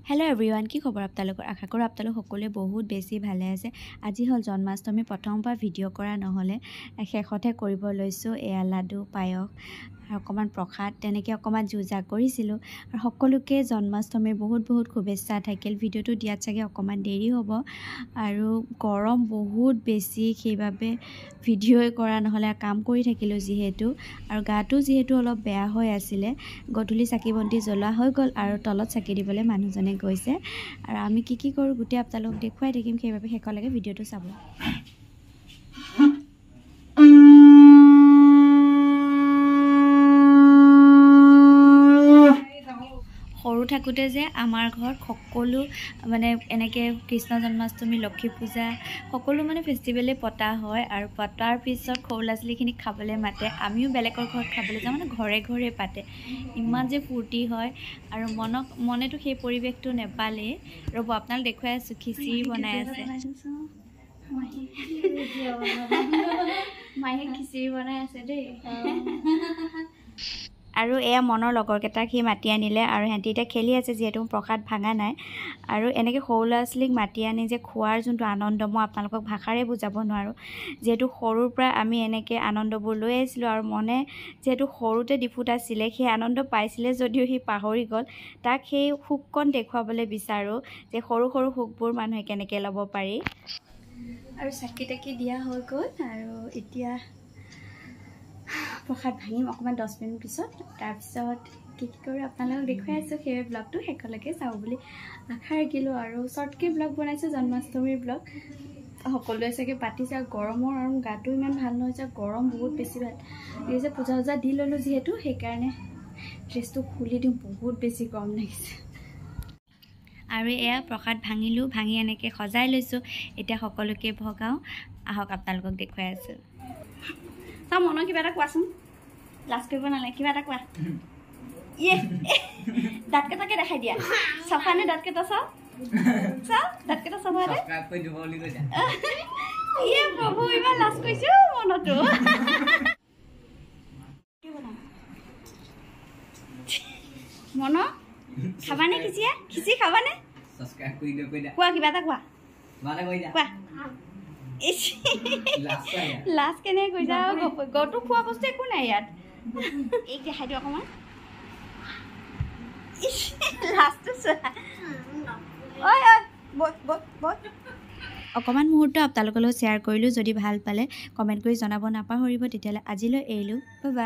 Hello everyone की खबर आपलोक आशा करूँ आपलोक सकलोए बहुत बेसि भाले आछे। আজি हल जन्माष्टमी प्रथमबार भिडिओ करा নহলে शेषते करिब लैसो एया लाडू पायस अकमान प्रसाद तेनेके अकमान जुजा करिसिलो और सकलोके जन्माष्टमी बहुत बहुत शुभेच्छा थाकिल। भिडिओটো दियात चागे अकमान देरी होबो आरो गरम बहुत बेसि सेइबाबे भिडिओ करा নহলে काम करि थाकिलो जिहेतु और गाटो जिहेतु अलप बेया होय आसिले गधुली चाकी बन्ती जला होय गल और तलत चाकी दिबले मानुजने গৈছে और आमी की करू गुटे आपलोक देखुवाई থাকিম সেইবাবে হেকলৈকে ভিডিওটো চাব। সৰু থাকোতে যে আমাৰ ঘৰত সকলো মানে এনেকে কৃষ্ণ জন্মাষ্টমী লক্ষ্মী পূজা সকলো মানে ফেষ্টিভেলে পতা হয় আৰু পতাৰ পিছত খৌলাছলিখিনি খাবলে মাতে আমিও বেলেকৰ ঘৰত খাবলে যাওঁ মানে ঘৰে ঘৰে পাতে ইমান যে ফূৰ্তি হয় আৰু মনেটো সেই পৰিৱেশটো নেপালে ৰব আপোনাক দেখুৱাই আছো খিচিৰি বনাই আছে মায়ে খিচিৰি বনাই আছে দেই আৰু এয়া মনৰ লগৰ কেটাক হি মাতি আনিলে আৰু হেঁতি এটা খেলি আছে যেহেতু প্ৰসাদ ভাঙা নাই আৰু এনেকে খৌলাছলিক মাতি আনি যে খোৱাৰ যোনটো আনন্দ মই আপোনালোকক ভাষাৰে বুজাব নোৱাৰো যেহেতু সৰুৰ পৰা আমি এনেকে আনন্দবোৰ লৈ আছিলো আৰু মনে যেহেতু সৰুতে ডিফুট আছিল সেই আনন্দ পাইছিলে যদিও হি পাহৰি গল তাক সেই সুখকণ দেখুৱাবলৈ বিচাৰো যে সৰু সৰু সুখবোৰ মানুহে কেনেকে ল'ব পাৰি আৰু চাকি তাকি দিয়া হৈ গল আৰু এতিয়া प्रसाद भाঙিম অকমান 10 মিনিট পিছত তাৰপিছত কি কৰি আপোনালোকক দেখুৱাই আছো সেই ব্লগটো হেকলৈকে চাও বুলি আশা ৰাখিলো আৰু শৰ্টকে ব্লগ বনাইছো জন্মাষ্টমীৰ ব্লগ সকলোৱে চাগে পাতিছে গৰমৰ আৰু গাটো ইমান ভাল নহয় গৰম বহুত বেছি ভাল এই যে পূজা দি ললো যেহেতু সেই কাৰণে ড্ৰেছটো খুলি দিম বহুত বেছি গৰম লাগিছে আৰু এয়া প্ৰসাদ ভাঙিলো ভাঙি এনেকে সজাই লৈছো এতিয়া সকলোকে ভগাও আহক আপোনালোকক দেখুৱাই আছো তা মন কিবা এটা কোৱাচোন লাজ কৰিব নালাগে কিবা এটা কোৱা ইয়ে দাঁতকেটাকে দেখাই দিয়া সফানে দাঁতকেটা চাও দাঁতকেটা সফানে সাবস্ক্ৰাইব কৰি দিব বুলি কৈছা ইয়ে প্ৰভু ইমান লাজ কৈছো মনটো মন খাবানে খিচি খাবানে সাবস্ক্ৰাইব কৰি দিও কইদা কোৱা কিবা এটা কোৱা মানে কইদা কোৱা লাষ্ট কেনে গৈ যাও গটো খোৱা বস্তু একো নাই ইয়াত এই দেখাই দিও অকমান লাষ্টটো ওই বই অকমান মুহূৰ্ত আপোনালোকৰ লগত শ্বেয়াৰ কৰিলো যদি ভাল পালে কমেন্ট কৰি জনাব নাপাহৰিব তেতিয়ালে আজিলৈ এৰিলো বাই বাই।